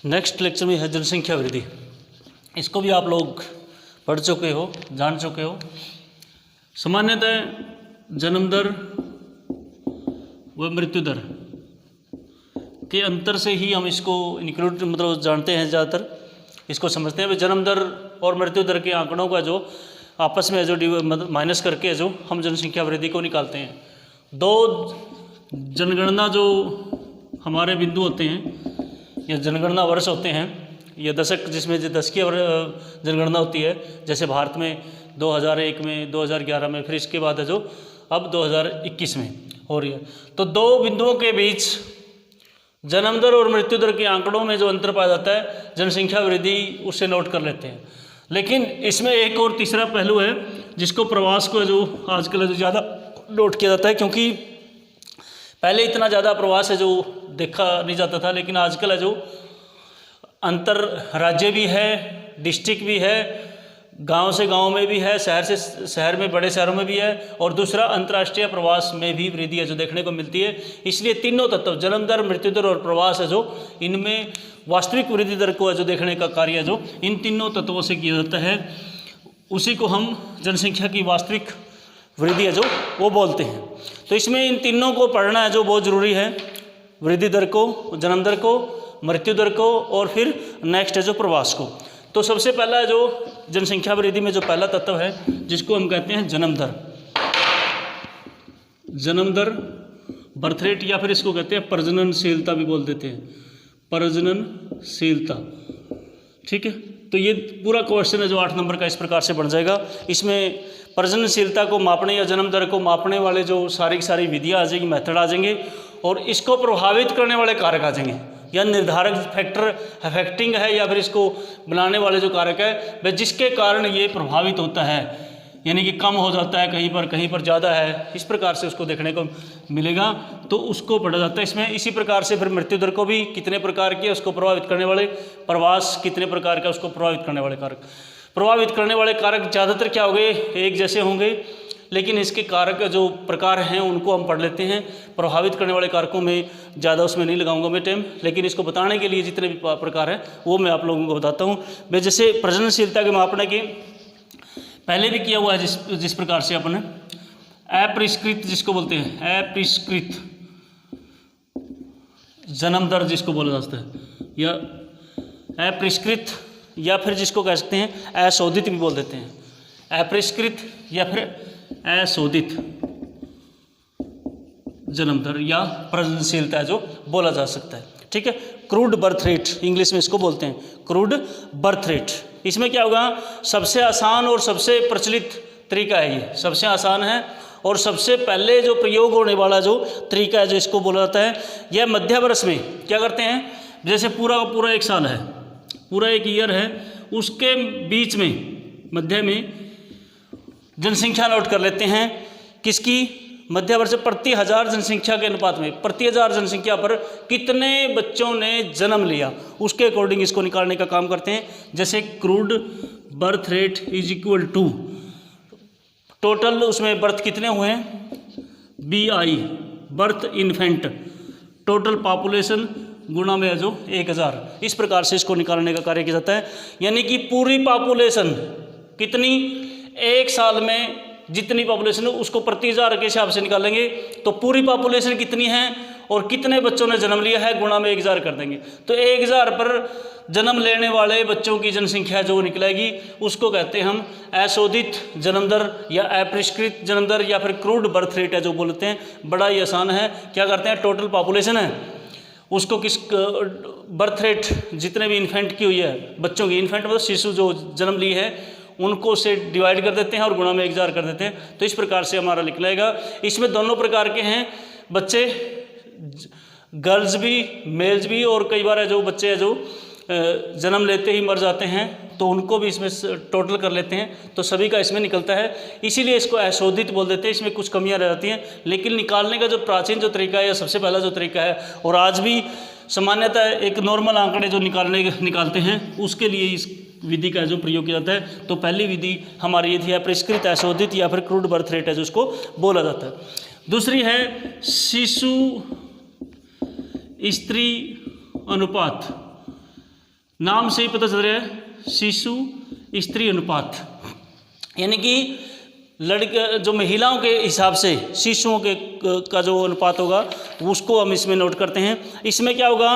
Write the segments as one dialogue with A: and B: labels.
A: Next lecture में है जनसंख्या वृद्धि। इसको भी आप लोग पढ़ चुके हो, जान चुके हो। सामान्यतः जन्म दर व मृत्यु दर के अंतर से ही हम इसको इंक्लूड मतलब जानते हैं, ज़्यादातर इसको समझते हैं। जन्म दर और मृत्यु दर के आंकड़ों का जो आपस में जो माइनस करके जो हम जनसंख्या वृद्धि को निकालते हैं। दो जनगणना जो हमारे बिंदु होते हैं या जनगणना वर्ष होते हैं या दशक, जिसमें जो दशकीय जनगणना होती है, जैसे भारत में 2001 में, 2011 में, फिर इसके बाद है जो अब 2021 में हो रही है। तो दो बिंदुओं के बीच जन्म दर और मृत्यु दर के आंकड़ों में जो अंतर पाया जाता है, जनसंख्या वृद्धि उससे नोट कर लेते हैं। लेकिन इसमें एक और तीसरा पहलू है जिसको प्रवास को जो आजकल जो ज़्यादा नोट किया जाता है, क्योंकि पहले इतना ज़्यादा प्रवास है जो देखा नहीं जाता था, लेकिन आजकल है जो अंतर राज्य भी है, डिस्ट्रिक्ट भी है, गांव से गांव में भी है, शहर से शहर में, बड़े शहरों में भी है, और दूसरा अंतर्राष्ट्रीय प्रवास में भी वृद्धि है जो देखने को मिलती है। इसलिए तीनों तत्व जन्म दर, मृत्यु दर और प्रवास है जो इनमें वास्तविक वृद्धि दर को है जो देखने का कार्य है जो इन तीनों तत्वों से किया जाता है, उसी को हम जनसंख्या की वास्तविक वृद्धि है जो वो बोलते हैं। तो इसमें इन तीनों को पढ़ना है जो बहुत ज़रूरी है, वृद्धि दर को, जन्म दर को, मृत्यु दर को, और फिर नेक्स्ट है जो प्रवास को। तो सबसे पहला जो जनसंख्या वृद्धि में जो पहला तत्व है जिसको हम कहते हैं जन्म दर। जन्म दर, बर्थ रेट, या फिर इसको कहते हैं प्रजननशीलता भी बोल देते हैं, प्रजननशीलता। ठीक है, तो ये पूरा क्वेश्चन है जो 8 नंबर का इस प्रकार से बन जाएगा। इसमें प्रजननशीलता को मापने या जन्म दर को मापने वाले जो सारी की सारी विधियाँ आ जाएंगी, मेथड आ जाएंगे, और इसको प्रभावित करने वाले कारक आ जाएंगे, या निर्धारक फैक्टर अफेक्टिंग है, या फिर इसको बनाने वाले जो कारक है वह जिसके कारण ये प्रभावित होता है, यानी कि कम हो जाता है कहीं पर ज़्यादा है, इस प्रकार से उसको देखने को मिलेगा, तो उसको पढ़ा जाता है इसमें। इसी प्रकार से फिर मृत्यु दर को भी कितने प्रकार के उसको प्रभावित करने वाले, प्रवास कितने प्रकार का उसको प्रभावित करने वाले कारक। प्रभावित करने वाले कारक ज़्यादातर क्या होंगे, एक जैसे होंगे, लेकिन इसके कारक जो प्रकार हैं उनको हम पढ़ लेते हैं। प्रभावित करने वाले कारकों में ज़्यादा उसमें नहीं लगाऊंगा मैं टाइम, लेकिन इसको बताने के लिए जितने भी प्रकार हैं वो मैं आप लोगों को बताता हूँ। मैं जैसे प्रजननशीलता के मापने के पहले भी किया हुआ है, जिस प्रकार से अपने अपरिष्कृत जिसको बोलते हैं, अपरिष्कृत जन्म दर जिसको बोला जाता है, या अपरिष्कृत, या फिर जिसको कह सकते हैं अशोधित भी बोल देते हैं, अपरिष्कृत या फिर अशोधित जन्म दर या प्रजननशीलता जो बोला जा सकता है। ठीक है, क्रूड बर्थ रेट इंग्लिश में इसको बोलते हैं, क्रूड बर्थ रेट। इसमें क्या होगा, सबसे आसान और सबसे प्रचलित तरीका है, ये सबसे आसान है और सबसे पहले जो प्रयोग होने वाला जो तरीका है जो इसको बोला जाता है। यह मध्य वर्ष में क्या करते हैं, जैसे पूरा एक साल है, पूरा एक ईयर है, उसके बीच में मध्य में जनसंख्या नोट कर लेते हैं, किसकी, मध्य वर्ष प्रति 1000 जनसंख्या के अनुपात में प्रति 1000 जनसंख्या पर कितने बच्चों ने जन्म लिया, उसके अकॉर्डिंग इसको निकालने का काम करते हैं। जैसे crude birth rate is equal to total उसमें बर्थ कितने हुए हैं, BI birth infant, total population गुणा में जो 1000, इस प्रकार से इसको निकालने का कार्य किया जाता है। यानी कि पूरी पॉपुलेशन कितनी, एक साल में जितनी पॉपुलेशन है उसको प्रति 1000 के हिसाब से निकालेंगे, तो पूरी पॉपुलेशन कितनी है और कितने बच्चों ने जन्म लिया है गुणा में 1000 कर देंगे, तो 1000 पर जन्म लेने वाले बच्चों की जनसंख्या जो निकलेगी उसको कहते हैं हम अशोधित जन्म दर या अपरिष्कृत जन्म दर या फिर क्रूड बर्थ रेट है जो बोलते हैं। बड़ा ही आसान है, क्या करते हैं, टोटल पॉपुलेशन है उसको किस बर्थ रेट जितने भी इन्फेंट की हुई है बच्चों की, इन्फेंट मतलब शिशु जो जन्म ली है, उनको से डिवाइड कर देते हैं और गुणा में 1000 कर देते हैं, तो इस प्रकार से हमारा निकलेगा। इसमें दोनों प्रकार के हैं बच्चे, गर्ल्स भी मेल्स भी, और कई बार है जो बच्चे हैं जो जन्म लेते ही मर जाते हैं तो उनको भी इसमें टोटल कर लेते हैं, तो सभी का इसमें निकलता है, इसीलिए इसको अशोधित बोल देते हैं। इसमें कुछ कमियां रह जाती हैं, लेकिन निकालने का जो प्राचीन जो तरीका है या सबसे पहला जो तरीका है, और आज भी सामान्यतः एक नॉर्मल आंकड़े जो निकालते हैं उसके लिए इस विधि का जो प्रयोग किया जाता है। तो पहली विधि हमारी ये थी अपरिष्कृत अशोधित या फिर क्रूड बर्थ रेट है जो उसको बोला जाता है। दूसरी है शिशु स्त्री अनुपात, नाम से ही पता चल रहा है शिशु स्त्री अनुपात, यानी कि लड़के जो महिलाओं के हिसाब से शिशुओं के का जो अनुपात होगा उसको हम इसमें नोट करते हैं। इसमें क्या होगा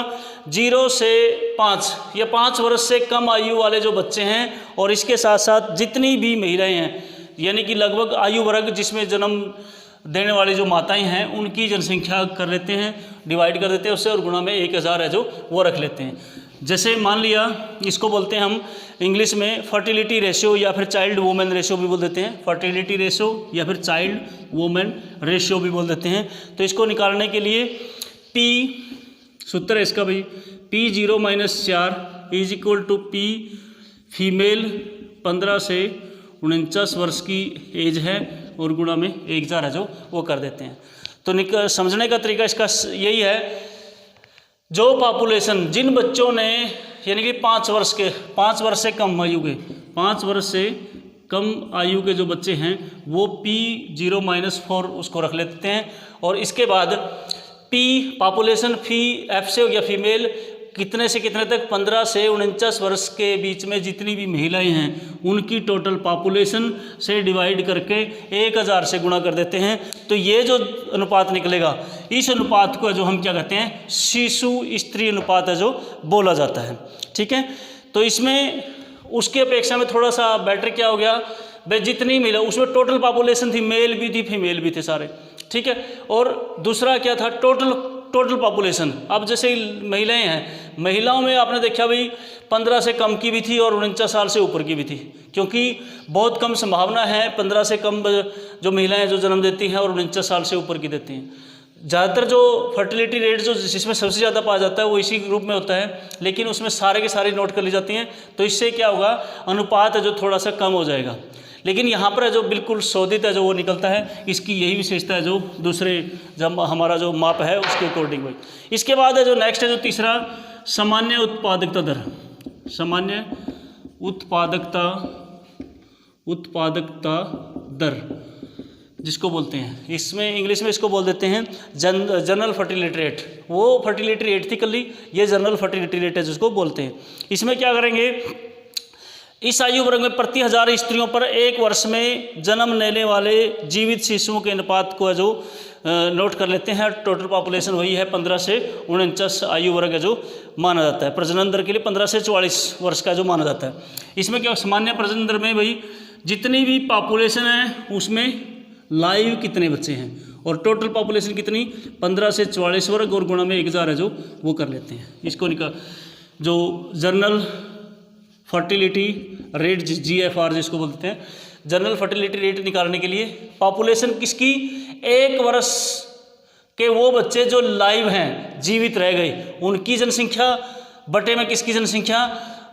A: 0 से 5 या 5 वर्ष से कम आयु वाले जो बच्चे हैं और इसके साथ साथ जितनी भी महिलाएं हैं, यानी कि लगभग आयु वर्ग जिसमें जन्म देने वाली जो माताएं हैं उनकी जनसंख्या कर लेते हैं, डिवाइड कर देते हैं उससे और गुणा में 1000 है जो वो रख लेते हैं। जैसे मान लिया इसको बोलते हैं हम इंग्लिश में फर्टिलिटी रेशियो या फिर चाइल्ड वुमेन रेशियो भी बोल देते हैं, फर्टिलिटी रेशियो या फिर चाइल्ड वुमेन रेशियो भी बोल देते हैं। तो इसको निकालने के लिए P सूत्र है इसका भाई P0 - 4 is equal to P female 15 से 49 वर्ष की एज है और गुणा में 1000 है जो वो कर देते हैं। तो समझने का तरीका इसका यही है, जो पॉपुलेशन जिन बच्चों ने यानी कि 5 वर्ष से कम आयु के 5 वर्ष से कम आयु के जो बच्चे हैं वो P0 - 4 उसको रख लेते हैं और इसके बाद P पॉपुलेशन F से हो गया फीमेल कितने से कितने तक 15 से 49 वर्ष के बीच में जितनी भी महिलाएं हैं उनकी टोटल पॉपुलेशन से डिवाइड करके 1000 से गुणा कर देते हैं। तो ये जो अनुपात निकलेगा इस अनुपात को जो हम क्या कहते हैं शिशु स्त्री अनुपात है जो बोला जाता है। ठीक है, तो इसमें उसकी अपेक्षा में थोड़ा सा बेटर क्या हो गया भाई, जितनी महिला उसमें टोटल पॉपुलेशन थी, मेल भी थी फीमेल भी थे सारे। ठीक है, और दूसरा क्या था टोटल पॉपुलेशन। अब जैसे महिलाएं हैं, महिलाओं में आपने देखा भाई 15 से कम की भी थी और 49 साल से ऊपर की भी थी, क्योंकि बहुत कम संभावना है 15 से कम जो महिलाएं जो जन्म देती हैं और 49 साल से ऊपर की देती हैं। ज़्यादातर जो फर्टिलिटी रेट जो जिसमें सबसे ज़्यादा पाया जाता है वो इसी ग्रुप में होता है, लेकिन उसमें सारे के सारे नोट कर ली जाती हैं। तो इससे क्या होगा अनुपात है जो थोड़ा सा कम हो जाएगा, लेकिन यहाँ पर जो बिल्कुल शोधित है जो वो निकलता है। इसकी यही विशेषता है जो दूसरे जब हमारा जो माप है उसके अकॉर्डिंग भाई। इसके बाद है जो नेक्स्ट है जो तीसरा सामान्य उत्पादकता दर, सामान्य उत्पादकता दर जिसको बोलते हैं, इसमें इंग्लिश में इसको बोल देते हैं जनरल फर्टिलिटी रेट। वो फर्टिलिटी रेट थी कल, ये जनरल फर्टिलिटी रेट है जिसको बोलते हैं। इसमें क्या करेंगे, इस आयु वर्ग में प्रति 1000 स्त्रियों पर 1 वर्ष में जन्म लेने वाले जीवित शिशुओं के अनुपात को जो नोट कर लेते हैं। टोटल पॉपुलेशन वही है 15 से 49 आयु वर्ग है जो माना जाता है। प्रजनन दर के लिए 15 से 44 वर्ष का जो माना जाता है। इसमें क्या सामान्य प्रजनन दर में भाई जितनी भी पॉपुलेशन है उसमें लाइव कितने बच्चे हैं और टोटल पॉपुलेशन कितनी 15 से 44 वर्ग और गुणा में 1000 है जो वो कर लेते हैं। इसको जो जनरल फर्टिलिटी रेट GFR जिसको बोलते हैं, जनरल फर्टिलिटी रेट निकालने के लिए पॉपुलेशन किसकी 1 वर्ष के वो बच्चे जो लाइव हैं जीवित रह गए उनकी जनसंख्या बटे में किसकी जनसंख्या,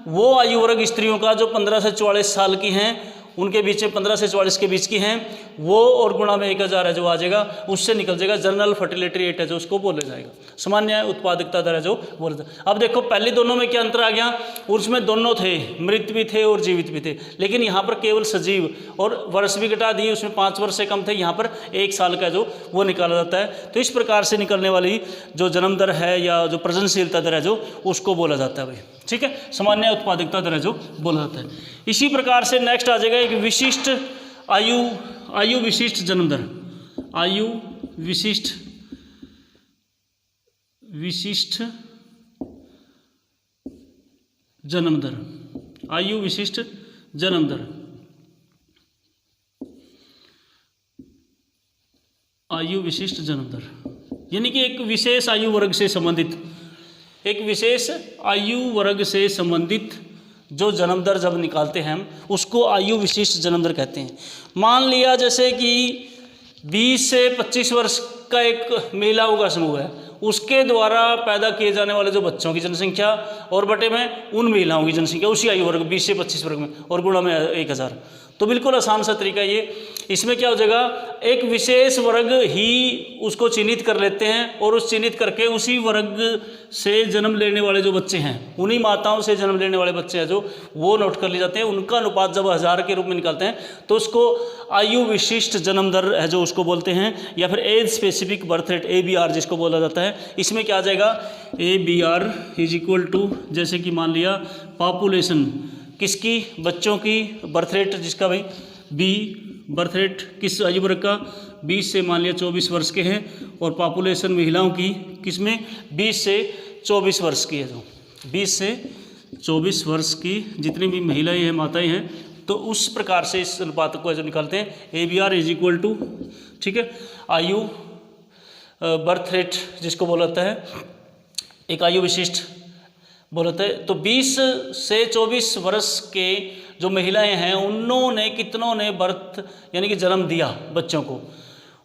A: वो आयु वर्ग स्त्रियों का जो 15 से 44 साल की हैं उनके बीच में 15 से 44 के बीच की हैं वो और गुणा में 1000 है जो आ जाएगा, उससे निकल जाएगा जनरल फर्टिलिटी रेट है जो उसको बोला जाएगा। सामान्य उत्पादकता दर है जो बोला जाएगा। अब देखो पहले दोनों में क्या अंतर आ गया, उसमें दोनों थे, मृत भी थे और जीवित भी थे, लेकिन यहाँ पर केवल सजीव और वर्ष भी घटा दिए, उसमें 5 वर्ष से कम थे, यहाँ पर 1 साल का जो वो निकाला जाता है। तो इस प्रकार से निकलने वाली जो जन्म दर है या जो प्रजननशीलता दर है जो उसको बोला जाता है भाई। ठीक है, सामान्य उत्पादकता दर है जो बोला जाता है। इसी प्रकार से नेक्स्ट आ जाएगा एक विशिष्ट आयु विशिष्ट जन्म दर, आयु विशिष्ट जन्म दर, आयु विशिष्ट जन्म दर, आयु विशिष्ट जन्म दर, यानी कि एक विशेष आयु वर्ग से संबंधित, एक विशेष आयु वर्ग से संबंधित जो जन्म दर जब निकालते हैं हम उसको आयु विशिष्ट जन्म दर कहते हैं। मान लिया जैसे कि 20 से 25 वर्ष का एक महिलाओं का समूह है, उसके द्वारा पैदा किए जाने वाले जो बच्चों की जनसंख्या और बटे में उन महिलाओं की जनसंख्या उसी आयु वर्ग 20 से 25 वर्ग में और गुणा में 1000। तो बिल्कुल आसान सा तरीका ये। इसमें क्या हो जाएगा, एक विशेष वर्ग ही उसको चिन्हित कर लेते हैं और उस चिन्हित करके उसी वर्ग से जन्म लेने वाले जो बच्चे हैं, उन्हीं माताओं से जन्म लेने वाले बच्चे हैं जो वो नोट कर लिए जाते हैं। उनका अनुपात जब 1000 के रूप में निकालते हैं तो उसको आयु विशिष्ट जन्म दर है जो उसको बोलते हैं, या फिर age specific birth rate ABR जिसको बोला जाता है। इसमें क्या आ जाएगा, ABR इज इक्वल टू, जैसे कि मान लिया पॉपुलेशन किसकी, बच्चों की, बर्थ रेट जिसका भाई B, बर्थ रेट किस आयु वर्ग का, 20 से मान लिया 24 वर्ष के हैं, और पॉपुलेशन महिलाओं की किसमें, 20 से 24 वर्ष की है, जो 20 से 24 वर्ष की जितनी भी महिलाएं हैं, माताएं हैं, तो उस प्रकार से इस अनुपात को जो निकालते हैं ABR इज इक्वल टू, ठीक है, आयु बर्थ रेट जिसको बोला जाता है, एक आयु विशिष्ट बोला जाता है। तो 20 से 24 वर्ष के जो महिलाएं हैं उन्होंने कितनों ने बर्थ यानी कि जन्म दिया बच्चों को,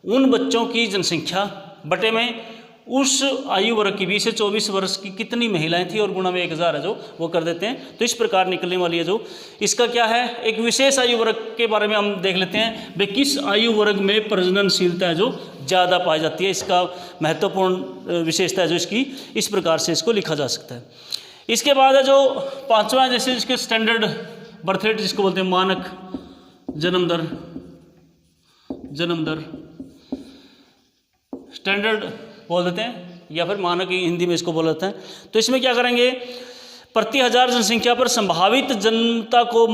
A: उन बच्चों की जनसंख्या बटे में उस आयु वर्ग की 20 से 24 वर्ष की कितनी महिलाएं थी और गुणा में 1000 है जो वो कर देते हैं। तो इस प्रकार निकलने वाली है जो इसका क्या है, एक विशेष आयु वर्ग के बारे में हम देख लेते हैं भाई किस आयु वर्ग में प्रजननशीलता है जो ज़्यादा पाई जाती है। इसका महत्वपूर्ण विशेषता है जो इसकी, इस प्रकार से इसको लिखा जा सकता है। इसके बाद है जो पांचवा है, जैसे इसके स्टैंडर्ड बर्थ रेट जिसको बोलते हैं मानक जन्म दर, स्टैंडर्ड बोल देते हैं, या फिर मानक हिंदी में इसको बोला जाता है। तो इसमें क्या करेंगे, प्रति 1000 जनसंख्या पर संभावित जन्मता को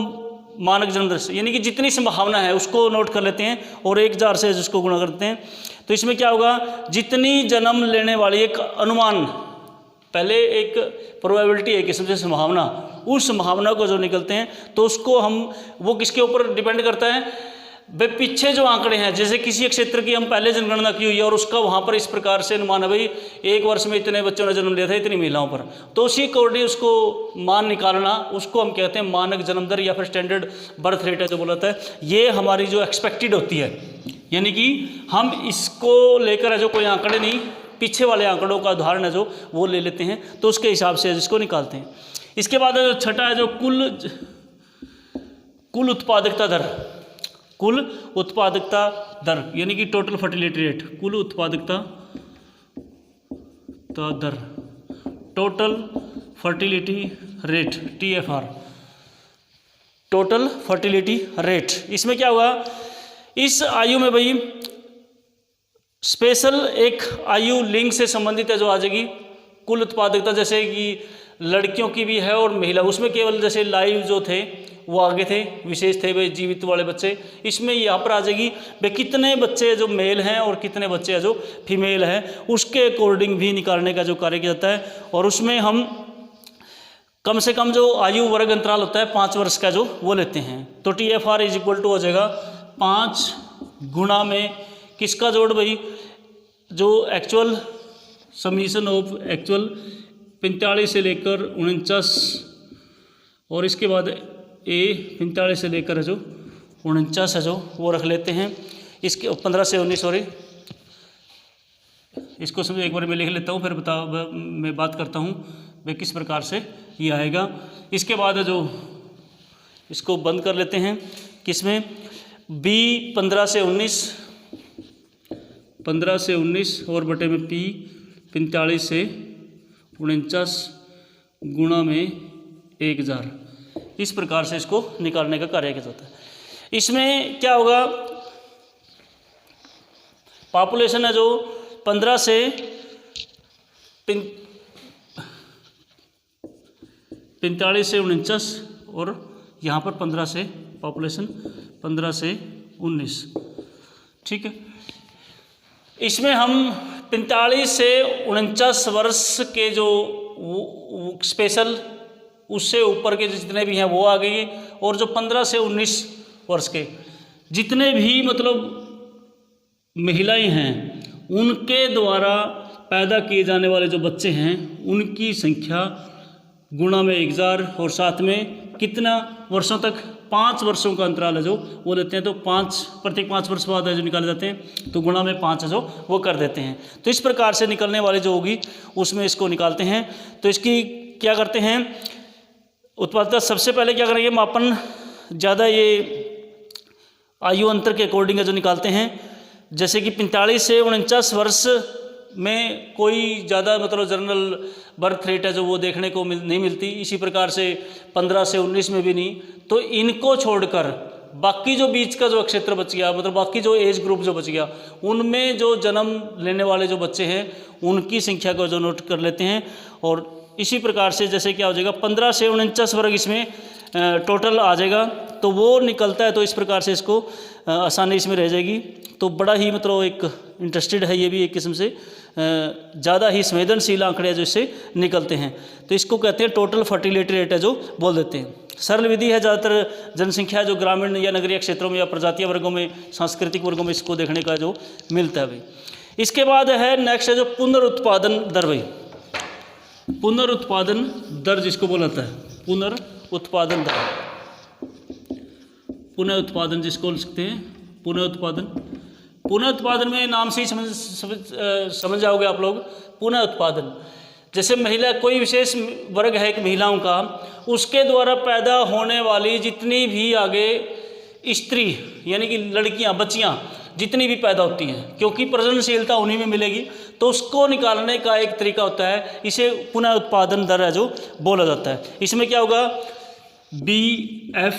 A: मानक जन्म दर से, यानी कि जितनी संभावना है उसको नोट कर लेते हैं और 1000 से जिसको गुणा करते हैं। तो इसमें क्या होगा, जितनी जन्म लेने वाली एक अनुमान, पहले एक प्रोबेबिलिटी है किस्म से संभावना, उस संभावना को जो निकलते हैं तो उसको हम, वो किसके ऊपर डिपेंड करता है, भाई पीछे जो आंकड़े हैं, जैसे किसी क्षेत्र की हम पहले जनगणना की हुई है और उसका वहाँ पर इस प्रकार से अनुमान है भाई एक वर्ष में इतने बच्चों ने जन्म लिया था इतनी महिलाओं पर, तो उसी अकॉर्डिंग उसको मान निकालना, उसको हम कहते हैं मानक जन्म दर या फिर स्टैंडर्ड बर्थ रेट है जो बोला जाता है। ये हमारी जो एक्सपेक्टेड होती है, यानी कि हम इसको लेकर है जो कोई आंकड़े नहीं, पीछे वाले आंकड़ों का उदाहरण है जो वो ले लेते हैं, तो उसके हिसाब से जिसको निकालते हैं। इसके बाद जो छठा है जो कुल उत्पादकता दर, कुल उत्पादकता दर यानी कि टोटल फर्टिलिटी रेट, कुल उत्पादकता दर, total fertility rate TFR, total fertility rate. इसमें क्या हुआ, इस आयु में भाई स्पेशल एक आयु लिंग से संबंधित है जो आ जाएगी कुल उत्पादकता, जैसे कि लड़कियों की भी है और महिला, उसमें केवल जैसे लाइव जो थे वो आगे थे, विशेष थे भाई जीवित वाले बच्चे, इसमें यहाँ पर आ जाएगी भाई कितने बच्चे जो मेल हैं और कितने बच्चे जो फीमेल हैं, उसके अकॉर्डिंग भी निकालने का जो कार्य किया जाता है। और उसमें हम कम से कम जो आयु वर्ग अंतराल होता है 5 वर्ष का जो वो लेते हैं। तो TFR इज इक्वल टू हो जाएगा 5 गुणा में किसका जोड़ भाई, जो एक्चुअल समीशन ऑफ एक्चुअल 45 से लेकर 49, और इसके बाद 45 से लेकर है जो 49 है जो वो रख लेते हैं। इसके 15 से 19 सॉरी, इसको समझो एक बार मैं लिख लेता हूँ फिर मैं बात करता हूँ वे किस प्रकार से ये आएगा। इसके बाद है जो इसको बंद कर लेते हैं किसमें, B 15 से 19 और बटे में P 45 से 49 गुणा में 1000, इस प्रकार से इसको निकालने का कार्य किया जाता है। इसमें क्या होगा, पॉपुलेशन है जो 15 से 45 से 49 और यहाँ पर 15 से पॉपुलेशन 15 से 19, ठीक है। इसमें हम 45 से 49 वर्ष के जो स्पेशल उससे ऊपर के जितने भी हैं वो आ गए, और जो 15 से 19 वर्ष के जितने भी मतलब महिलाएं हैं उनके द्वारा पैदा किए जाने वाले जो बच्चे हैं उनकी संख्या गुणा में 1000, और साथ में कितना वर्षों तक, 5 वर्षों का अंतराल है जो वो लेते हैं। तो प्रत्येक 5 वर्ष बाद है जो निकाले जाते हैं, तो गुणा में 5 है जो वो कर देते हैं। तो इस प्रकार से निकलने वाली जो होगी उसमें इसको निकालते हैं। तो इसकी क्या करते हैं, उत्पादकता सबसे पहले क्या करेंगे, मापन ज़्यादा ये आयु अंतर के अकॉर्डिंग जो निकालते हैं, जैसे कि 45 से 49 वर्ष में कोई ज़्यादा मतलब जनरल बर्थ रेट है जो वो देखने को नहीं मिलती। इसी प्रकार से 15 से 19 में भी नहीं। तो इनको छोड़कर बाकी जो बीच का जो क्षेत्र बच गया, मतलब बाकी जो एज ग्रुप जो बच गया, उनमें जो जन्म लेने वाले जो बच्चे हैं उनकी संख्या को जो नोट कर लेते हैं। और इसी प्रकार से जैसे क्या हो जाएगा, 15 से 49 वर्ग इसमें टोटल आ जाएगा, तो वो निकलता है। तो इस प्रकार से इसको आसानी इसमें रह जाएगी। तो बड़ा ही मतलब एक इंटरेस्टेड है ये भी एक किस्म से, ज़्यादा ही संवेदनशील आंकड़े जो इससे निकलते हैं। तो इसको कहते हैं टोटल फर्टिलिटी रेट है जो बोल देते हैं। सरल विधि है, ज़्यादातर जनसंख्या जो ग्रामीण या नगरीय क्षेत्रों में या प्रजातीय वर्गों में, सांस्कृतिक वर्गों में इसको देखने का जो मिलता है भाई। इसके बाद है नेक्स्ट है जो पुनरुत्पादन दर भाई। पुनरुत्पादन दर जिसको बोला जाता है, पुनरुत्पादन दर, पुनः उत्पादन जिसको बोल सकते हैं पुनः उत्पादन। पुनः उत्पादन में नाम से ही समझ जाओगे आप लोग। पुनः उत्पादन जैसे महिला, कोई विशेष वर्ग है एक महिलाओं का, उसके द्वारा पैदा होने वाली जितनी भी आगे स्त्री यानी कि लड़कियां, बच्चियां जितनी भी पैदा होती हैं, क्योंकि प्रजननशीलता उन्हीं में मिलेगी, तो उसको निकालने का एक तरीका होता है, इसे पुनः उत्पादन दर है जो बोला जाता है। इसमें क्या होगा, BF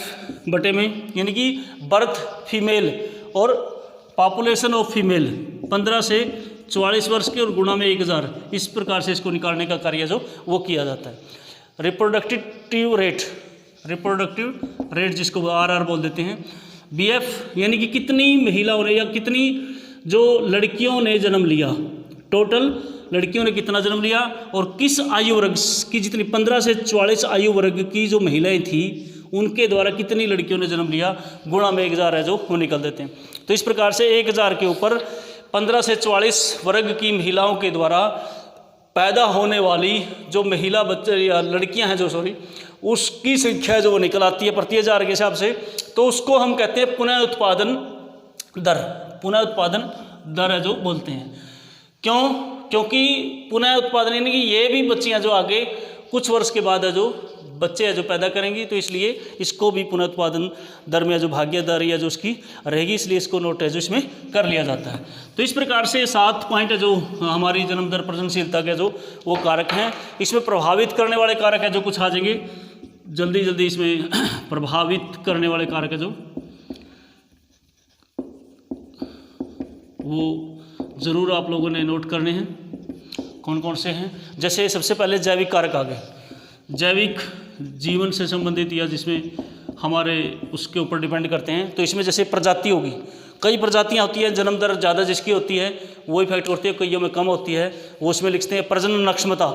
A: बटे में, यानी कि बर्थ फीमेल और पॉपुलेशन ऑफ फीमेल 15 से 44 वर्ष के और गुणा में 1000, इस प्रकार से इसको निकालने का कार्य जो वो किया जाता है। रिप्रोडक्टिव रेट जिसको RR बोल देते हैं। BF यानी कि कितनी महिलाओं ने या कितनी जो लड़कियों ने जन्म लिया, टोटल लड़कियों ने कितना जन्म लिया, और किस आयु वर्ग की, जितनी 15 से 44 आयु वर्ग की जो महिलाएं थी उनके द्वारा कितनी लड़कियों ने जन्म लिया, गुणा में 1000 है जो वो निकल देते हैं। तो इस प्रकार से 1000 के ऊपर 15 से 44 वर्ग की महिलाओं के द्वारा पैदा होने वाली जो महिला बच्चे या लड़कियां हैं जो उसकी संख्या जो वो निकल आती है प्रति 1000 के हिसाब से, तो उसको हम कहते हैं पुनः उत्पादन दर। पुनः उत्पादन दर है जो बोलते हैं। क्यों? क्योंकि पुनः उत्पादन यानी कि ये भी बच्चियां जो आगे कुछ वर्ष के बाद है जो बच्चे हैं जो पैदा करेंगी, तो इसलिए इसको भी पुनः उत्पादन दर में जो भाग्य दर या जो उसकी रहेगी, इसलिए इसको नोट है जो इसमें कर लिया जाता है। तो इस प्रकार से 7 पॉइंट है जो हमारी जन्म दर प्रजननशीलता के जो वो कारक हैं। इसमें प्रभावित करने वाले कारक है जो कुछ आ जाएंगे जल्दी इसमें प्रभावित करने वाले कारक है जो वो ज़रूर आप लोगों ने नोट करने हैं। कौन कौन से हैं? जैसे सबसे पहले जैविक कारक आ गए, जैविक जीवन से संबंधित या जिसमें हमारे उसके ऊपर डिपेंड करते हैं। तो इसमें जैसे प्रजाति होगी, कई प्रजातियां होती हैं, जन्म दर ज़्यादा जिसकी होती है वो इफेक्ट करती है, कईयों में कम होती है, वो उसमें लिखते हैं। प्रजनन अक्षमता,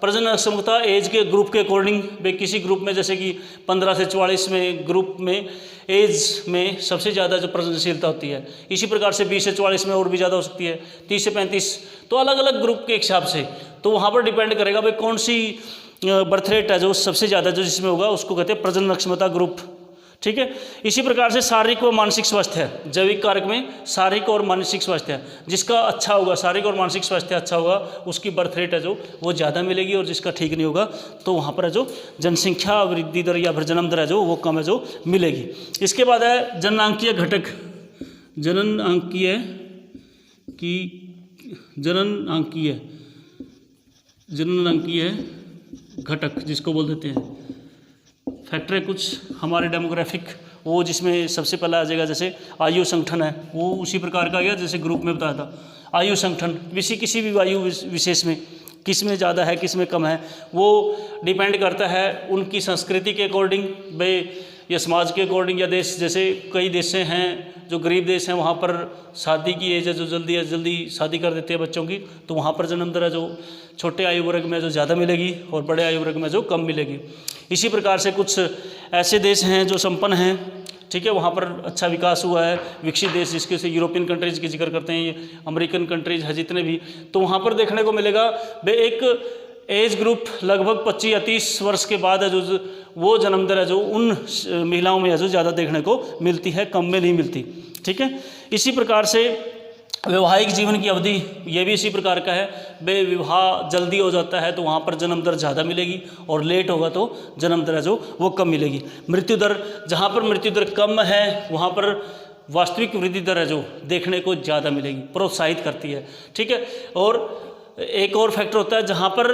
A: प्रजनन अक्षमता एज के ग्रुप के अकॉर्डिंग, किसी ग्रुप में जैसे कि 15 से 44 में ग्रुप में एज में सबसे ज़्यादा जो प्रजननशीलता होती है, इसी प्रकार से 20 से 44 में और भी ज़्यादा हो सकती है, 30 से 35, तो अलग अलग ग्रुप के हिसाब से। तो वहाँ पर डिपेंड करेगा भाई कौन सी बर्थ रेट है जो सबसे ज़्यादा जो जिसमें होगा उसको कहते हैं प्रजनन अक्षमता ग्रुप। ठीक है। इसी प्रकार से शारीरिक व मानसिक स्वास्थ्य है, जैविक कारक में शारीरिक और मानसिक स्वास्थ्य है, जिसका अच्छा होगा, शारीरिक और मानसिक स्वास्थ्य अच्छा होगा उसकी बर्थ रेट है जो वो ज़्यादा मिलेगी, और जिसका ठीक नहीं होगा तो वहाँ पर है जो जनसंख्या वृद्धि दर या फिर जन्म दर है जो वो कम है जो मिलेगी। इसके बाद है जननांकीय घटक, जननांकीय घटक जिसको बोल देते हैं फैक्टर है कुछ हमारे डेमोग्राफिक, वो जिसमें सबसे पहला आ जाएगा जैसे आयु संगठन है, वो उसी प्रकार का गया जैसे ग्रुप में बताया था। आयु संगठन किसी भी आयु विशेष में किस में ज़्यादा है किस में कम है, वो डिपेंड करता है उनकी संस्कृति के अकॉर्डिंग भाई, या समाज के अकॉर्डिंग, या देश, जैसे कई देश हैं जो गरीब देश हैं वहाँ पर शादी की एज है जो जल्दी शादी कर देते हैं बच्चों की, तो वहाँ पर जन्म दर है जो छोटे आयु वर्ग में जो ज़्यादा मिलेगी और बड़े आयु वर्ग में जो कम मिलेगी। इसी प्रकार से कुछ ऐसे देश हैं जो संपन्न हैं, ठीक है, वहाँ पर अच्छा विकास हुआ है, विकसित देश जिसके से यूरोपियन कंट्रीज़ की जिक्र करते हैं, ये अमेरिकन कंट्रीज़ है जितने भी, तो वहाँ पर देखने को मिलेगा भाई एक एज ग्रुप लगभग 25 या 30 वर्ष के बाद है जो वो जन्म दर है जो उन महिलाओं में है जो ज़्यादा देखने को मिलती है, कम में नहीं मिलती। ठीक है। इसी प्रकार से वैवाहिक जीवन की अवधि ये भी इसी प्रकार का है, बे विवाह जल्दी हो जाता है तो वहाँ पर जन्म दर ज़्यादा मिलेगी, और लेट होगा तो जन्म दर है जो वो कम मिलेगी। मृत्यु दर, जहाँ पर मृत्यु दर कम है वहाँ पर वास्तविक वृद्धि दर है जो देखने को ज़्यादा मिलेगी, प्रोत्साहित करती है। ठीक है, और एक और फैक्टर होता है जहाँ पर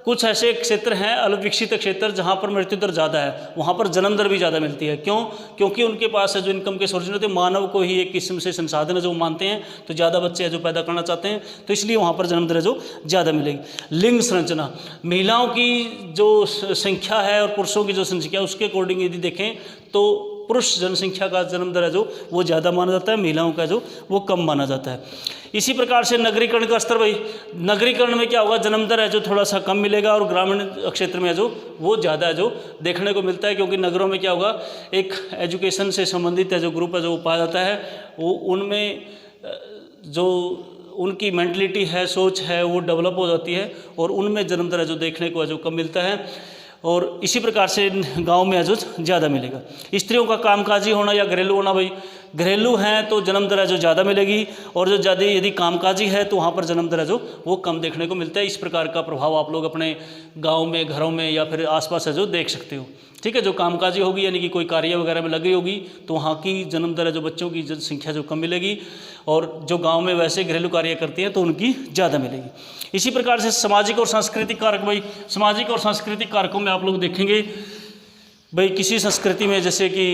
A: कुछ ऐसे क्षेत्र हैं अल्पविकसित क्षेत्र जहाँ पर मृत्यु दर ज़्यादा है, वहाँ पर जन्म दर भी ज़्यादा मिलती है। क्यों? क्योंकि उनके पास है जो इनकम के सोर्स होते हैं, मानव को ही एक किस्म से संसाधन है जो मानते हैं, तो ज़्यादा बच्चे हैं जो पैदा करना चाहते हैं, तो इसलिए वहाँ पर जन्म दर है जो ज़्यादा मिलेगी। लिंग संरचना, महिलाओं की जो संख्या है और पुरुषों की जो संख्या उसके अकॉर्डिंग यदि देखें तो पुरुष जनसंख्या का जन्म दर है जो वो ज़्यादा माना जाता है, महिलाओं का जो वो कम माना जाता है। इसी प्रकार से नगरीकरण का स्तर, भाई नगरीकरण में क्या होगा, जन्म दर है जो थोड़ा सा कम मिलेगा और ग्रामीण क्षेत्र में है जो वो ज़्यादा है जो देखने को मिलता है, क्योंकि नगरों में क्या होगा, एक एजुकेशन से संबंधित है जो ग्रुप है जो पाया जाता है, वो उनमें जो उनकी मेंटलिटी है, सोच है, वो डेवलप हो जाती है और उनमें जन्म दर है जो देखने को है जो कम मिलता है। और इसी प्रकार से गांव में है जो ज़्यादा मिलेगा। स्त्रियों का कामकाजी होना या घरेलू होना, भाई घरेलू हैं तो जन्म दर है जो ज़्यादा मिलेगी और जो ज़्यादा यदि कामकाजी है तो वहाँ पर जन्म दर है जो वो कम देखने को मिलता है। इस प्रकार का प्रभाव आप लोग अपने गांव में, घरों में या फिर आसपास है जो देख सकते हो। ठीक है, जो कामकाजी होगी यानी कि कोई कार्य वगैरह में लगी होगी तो वहाँ की जन्म दर है जो बच्चों की संख्या जो कम मिलेगी, और जो गांव में वैसे घरेलू कार्य करती हैं तो उनकी ज़्यादा मिलेगी। इसी प्रकार से सामाजिक और सांस्कृतिक कारक, भाई सामाजिक और सांस्कृतिक कारकों में आप लोग देखेंगे, भाई किसी संस्कृति में जैसे कि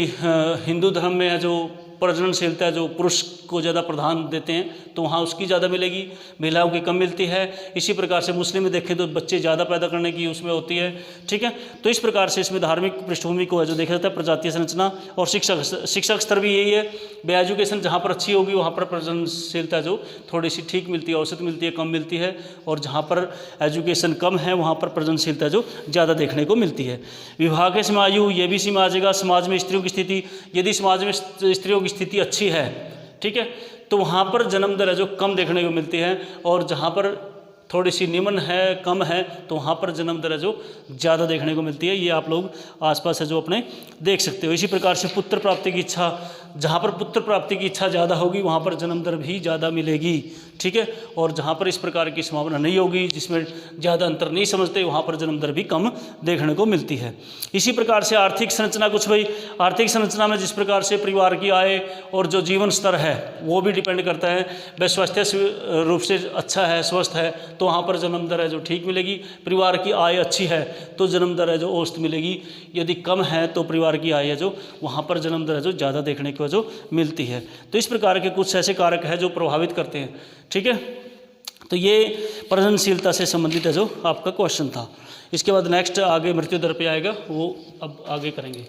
A: हिंदू धर्म में है जो प्रजननशीलता जो पुरुष को ज़्यादा प्रधान देते हैं तो वहाँ उसकी ज़्यादा मिलेगी, महिलाओं की कम मिलती है। इसी प्रकार से मुस्लिम में देखें तो बच्चे ज़्यादा पैदा करने की उसमें होती है। ठीक है, तो इस प्रकार से इसमें धार्मिक पृष्ठभूमि को है जो देखा जाता है, प्रजातीय संरचना और शिक्षा स्तर भी यही है। बे एजुकेशन जहाँ पर अच्छी होगी वहाँ पर प्रजननशीलता जो थोड़ी सी ठीक मिलती है, औसत मिलती है, कम मिलती है, और जहाँ पर एजुकेशन कम है वहाँ पर प्रजननशीलता जो ज़्यादा देखने को मिलती है। विवाह के समय आयु, ये भी सीमा आ जाएगा। समाज में स्त्रियों की स्थिति, यदि समाज में स्त्रियों की स्थिति अच्छी है, ठीक है, तो वहाँ पर जन्म दर है जो कम देखने को मिलती है, और जहाँ पर थोड़ी सी निम्न है, कम है, तो वहाँ पर जन्म दर है जो ज़्यादा देखने को मिलती है। ये आप लोग आसपास है जो अपने देख सकते हो। इसी प्रकार से पुत्र प्राप्ति की इच्छा, जहाँ पर पुत्र प्राप्ति की इच्छा ज़्यादा होगी वहाँ पर जन्म दर भी ज़्यादा मिलेगी। ठीक है, और जहाँ पर इस प्रकार की संभावना नहीं होगी, जिसमें ज़्यादा अंतर नहीं समझते, वहाँ पर जन्म दर भी कम देखने को मिलती है। इसी प्रकार से आर्थिक संरचना, कुछ भाई आर्थिक संरचना में जिस प्रकार से परिवार की आय और जो जीवन स्तर है वो भी डिपेंड करता है। वह स्वास्थ्य रूप से अच्छा है, स्वस्थ है, तो वहाँ पर जन्म दर है जो ठीक मिलेगी। परिवार की आय अच्छी है तो जन्म दर है जो औसत मिलेगी। यदि कम है तो परिवार की आय है जो वहाँ पर जन्म दर है जो ज़्यादा देखने को जो मिलती है। तो इस प्रकार के कुछ ऐसे कारक हैं जो प्रभावित करते हैं। ठीक है, तो ये प्रजननशीलता से संबंधित है जो आपका क्वेश्चन था। इसके बाद नेक्स्ट आगे मृत्यु दर पे आएगा, वो अब आगे करेंगे।